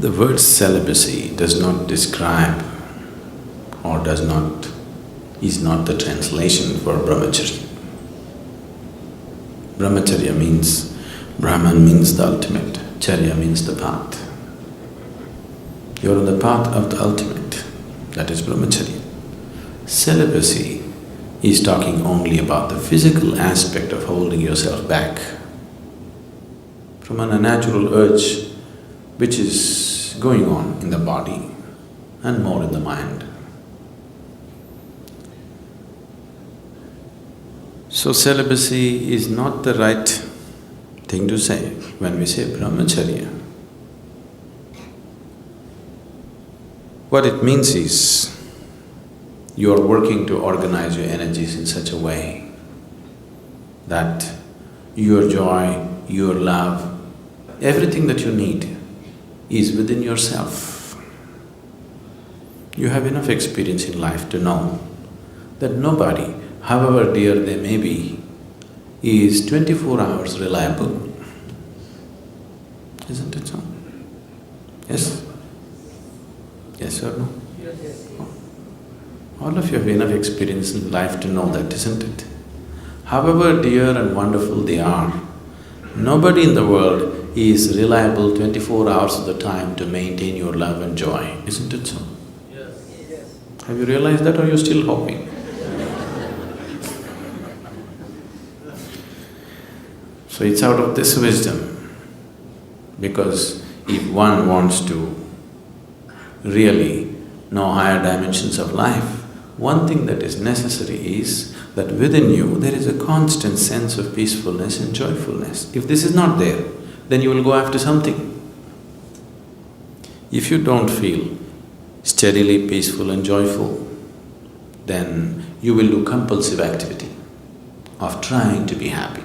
The word celibacy does not describe or is not the translation for Brahmacharya. Brahmacharya means, Brahman means the ultimate, Charya means the path. You're on the path of the ultimate, that is Brahmacharya. Celibacy is talking only about the physical aspect of holding yourself back from an unnatural urge which is going on in the body and more in the mind. So celibacy is not the right thing to say when we say Brahmacharya. What it means is, you are working to organize your energies in such a way that your joy, your love, everything that you need is within yourself. You have enough experience in life to know that nobody, however dear they may be, is 24 hours reliable. Isn't it so? Yes? Yes or no? Yes. All of you have enough experience in life to know that, isn't it? However dear and wonderful they are, nobody in the world is reliable 24 hours of the time to maintain your love and joy, isn't it so? Yes. Have you realized that, or are you still hoping? So it's out of this wisdom, because if one wants to really know higher dimensions of life, one thing that is necessary is that within you there is a constant sense of peacefulness and joyfulness. If this is not there, then you will go after something. If you don't feel steadily peaceful and joyful, then you will do compulsive activity of trying to be happy.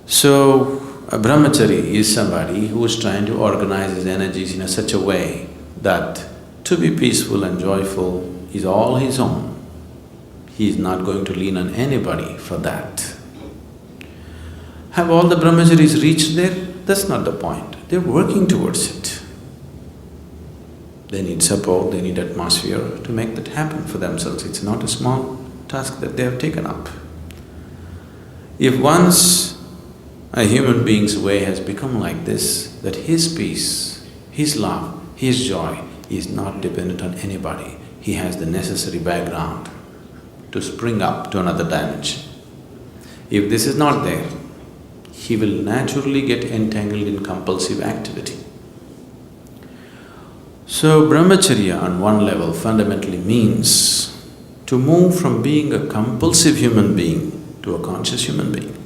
So, a brahmachari is somebody who is trying to organize his energies in such a way that to be peaceful and joyful is all his own. He is not going to lean on anybody for that. Have all the brahmacharis reached there? That's not the point. They're working towards it. They need support, they need atmosphere to make that happen for themselves. It's not a small task that they have taken up. If once a human being's way has become like this, that his peace, his love, his joy is not dependent on anybody, he has the necessary background to spring up to another dimension. If this is not there, he will naturally get entangled in compulsive activity. So brahmacharya on one level fundamentally means to move from being a compulsive human being to a conscious human being.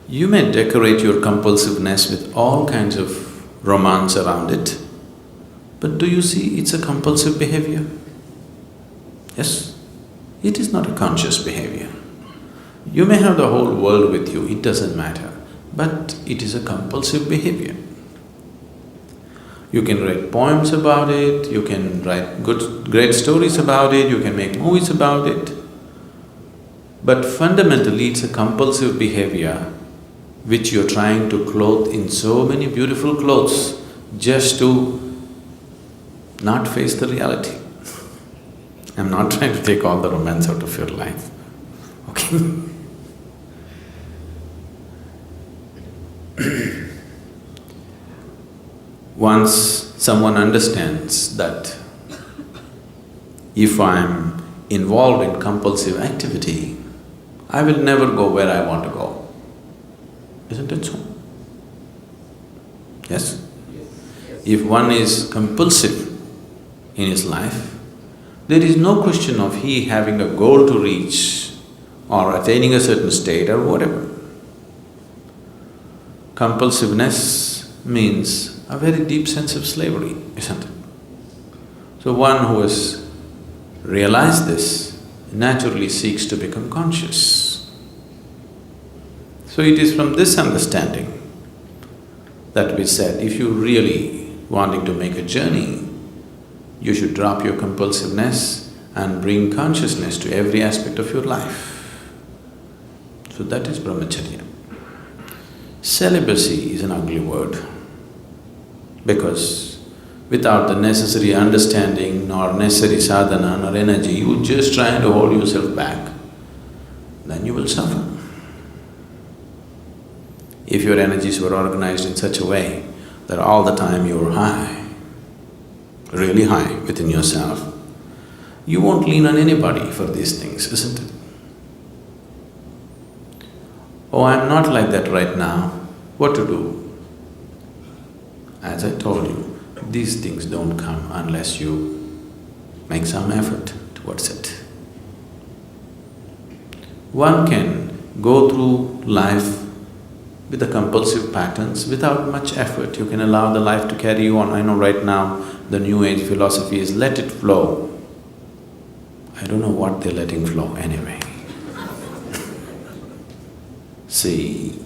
You may decorate your compulsiveness with all kinds of romance around it, but do you see it's a compulsive behavior? Yes? It is not a conscious behavior. You may have the whole world with you, it doesn't matter, but it is a compulsive behavior. You can write poems about it, you can write great stories about it, you can make movies about it, but fundamentally it's a compulsive behavior which you're trying to clothe in so many beautiful clothes just to not face the reality. I'm not trying to take all the romance out of your life, okay? Once someone understands that if I'm involved in compulsive activity, I will never go where I want to go. Isn't it so? Yes? If one is compulsive in his life, there is no question of he having a goal to reach or attaining a certain state or whatever. Compulsiveness means a very deep sense of slavery, isn't it? So one who has realized this naturally seeks to become conscious. So it is from this understanding that we said, if you really wanting to make a journey, you should drop your compulsiveness and bring consciousness to every aspect of your life. So that is brahmacharya. Celibacy is an ugly word because without the necessary understanding nor necessary sadhana nor energy, you just trying to hold yourself back, then you will suffer. If your energies were organized in such a way that all the time you're high, really high within yourself, you won't lean on anybody for these things, isn't it? Oh, I'm not like that right now, what to do? As I told you, these things don't come unless you make some effort towards it. One can go through life with the compulsive patterns without much effort. You can allow the life to carry you on. I know right now the new age philosophy is let it flow. I don't know what they're letting flow anyway. See,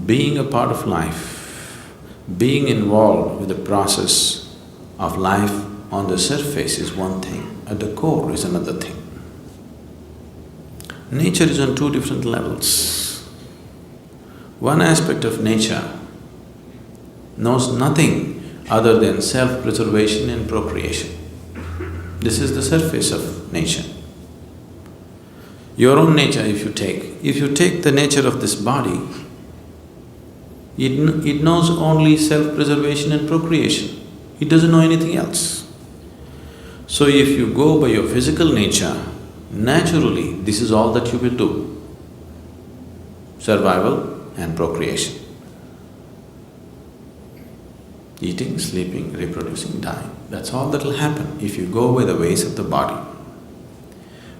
being a part of life, being involved with the process of life on the surface is one thing, at the core is another thing. Nature is on two different levels. One aspect of nature knows nothing other than self-preservation and procreation. This is the surface of nature. Your own nature if you take the nature of this body, it knows only self-preservation and procreation. It doesn't know anything else. So if you go by your physical nature, naturally this is all that you will do. Survival and procreation. Eating, sleeping, reproducing, dying, that's all that will happen if you go by the ways of the body.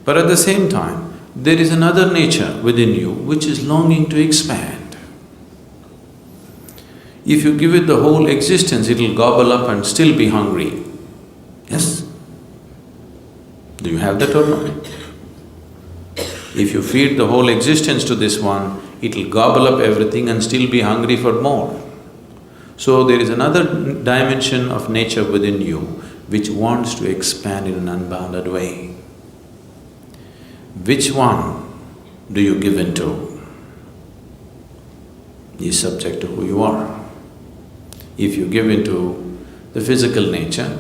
But at the same time, there is another nature within you which is longing to expand. If you give it the whole existence, it'll gobble up and still be hungry. Yes? Do you have that or not? If you feed the whole existence to this one, it'll gobble up everything and still be hungry for more. So there is another dimension of nature within you which wants to expand in an unbounded way. Which one do you give into is subject to who you are. If you give into the physical nature,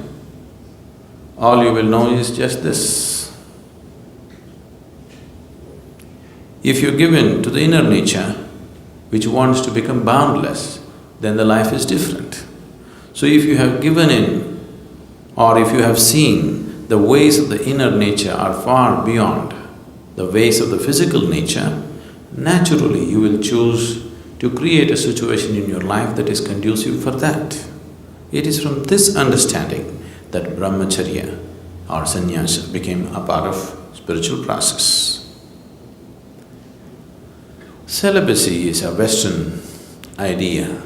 all you will know is just this. If you give in to the inner nature, which wants to become boundless, then the life is different. So if you have given in, or if you have seen the ways of the inner nature are far beyond the ways of the physical nature, naturally you will choose to create a situation in your life that is conducive for that. It is from this understanding that Brahmacharya or sannyasa became a part of spiritual process. Celibacy is a Western idea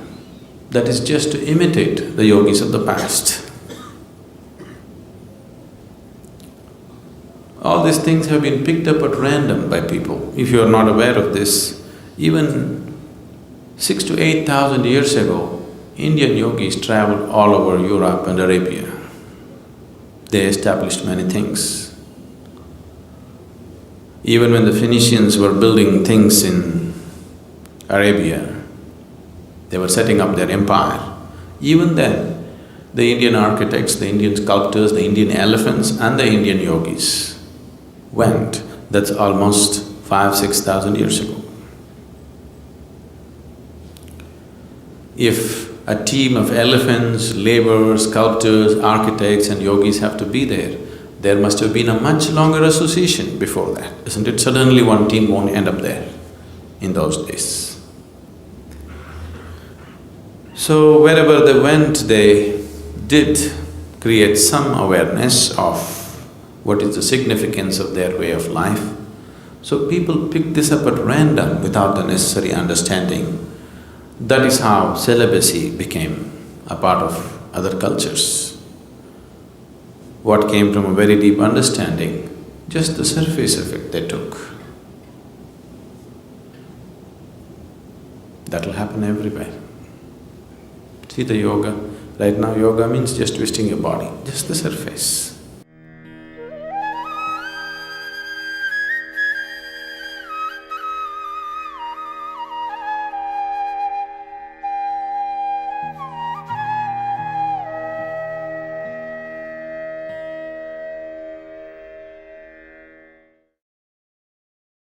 that is just to imitate the yogis of the past. All these things have been picked up at random by people. If you are not aware of this, even 6,000 to 8,000 years ago, Indian yogis travelled all over Europe and Arabia. They established many things. Even when the Phoenicians were building things in Arabia, they were setting up their empire. Even then, the Indian architects, the Indian sculptors, the Indian elephants and the Indian yogis went. That's almost 5,000–6,000 years ago. If a team of elephants, laborers, sculptors, architects and yogis have to be there, there must have been a much longer association before that, isn't it? Suddenly one team won't end up there in those days. So wherever they went, they did create some awareness of what is the significance of their way of life. So people picked this up at random without the necessary understanding. That is how celibacy became a part of other cultures. What came from a very deep understanding, just the surface of it they took. That will happen everywhere. See the yoga, right now yoga means just twisting your body, just the surface.